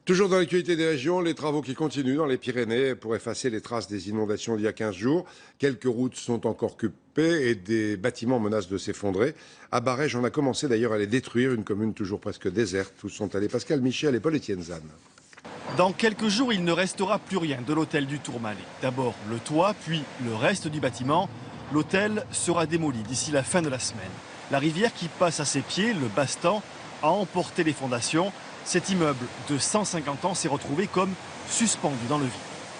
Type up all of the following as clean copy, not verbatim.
Toujours dans l'actualité des régions, les travaux qui continuent dans les Pyrénées pour effacer les traces des inondations d'il y a 15 jours. Quelques routes sont encore coupées et des bâtiments menacent de s'effondrer. À Barèges, on a commencé d'ailleurs à les détruire, une commune toujours presque déserte où sont allés Pascal Michel et Paul Étienne Zahn. Dans quelques jours, il ne restera plus rien de l'hôtel du Tourmalet. D'abord le toit, puis le reste du bâtiment. L'hôtel sera démoli d'ici la fin de la semaine. La rivière qui passe à ses pieds, le Bastan, a emporté les fondations. Cet immeuble de 150 ans s'est retrouvé comme suspendu dans le vide.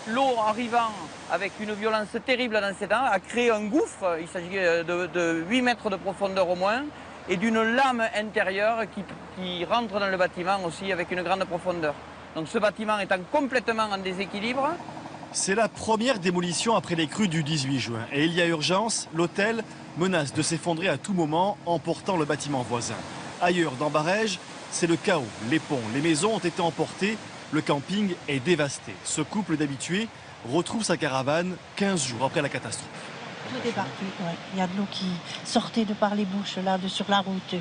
L'eau arrivant avec une violence terrible dans ces dents a créé un gouffre. Il s'agit de 8 mètres de profondeur au moins et d'une lame intérieure qui rentre dans le bâtiment aussi avec une grande profondeur. Donc ce bâtiment étant complètement en déséquilibre. C'est la première démolition après les crues du 18 juin. Et il y a urgence, l'hôtel menace de s'effondrer à tout moment, emportant le bâtiment voisin. Ailleurs, dans Barèges, c'est le chaos. Les ponts, les maisons ont été emportées, le camping est dévasté. Ce couple d'habitués retrouve sa caravane 15 jours après la catastrophe. Tout est parti, ouais. Il y a de l'eau qui sortait de par les bouches, là, sur la route,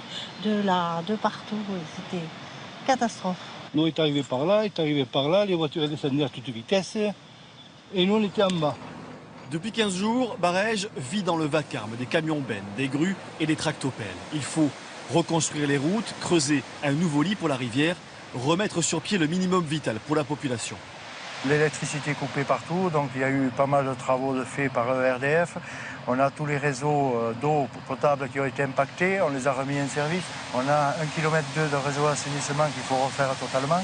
de partout. Ouais. C'était catastrophe. L'eau est arrivée par là, les voitures descendaient à toute vitesse et nous on était en bas. Depuis 15 jours, Barèges vit dans le vacarme des camions-bennes, des grues et des tractopelles. Il faut reconstruire les routes, creuser un nouveau lit pour la rivière, remettre sur pied le minimum vital pour la population. L'électricité est coupée partout, donc il y a eu pas mal de travaux faits par ERDF. On a tous les réseaux d'eau potable qui ont été impactés, on les a remis en service. On a 1,2 km de réseau d'assainissement qu'il faut refaire totalement.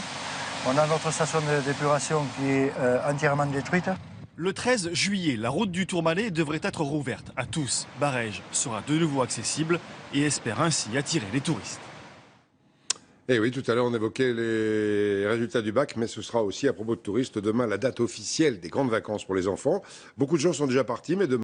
On a notre station d'épuration qui est entièrement détruite. Le 13 juillet, la route du Tourmalet devrait être rouverte à tous. Barèges sera de nouveau accessible et espère ainsi attirer les touristes. Et oui, tout à l'heure on évoquait les résultats du bac, mais ce sera aussi à propos de touristes demain la date officielle des grandes vacances pour les enfants. Beaucoup de gens sont déjà partis, mais demain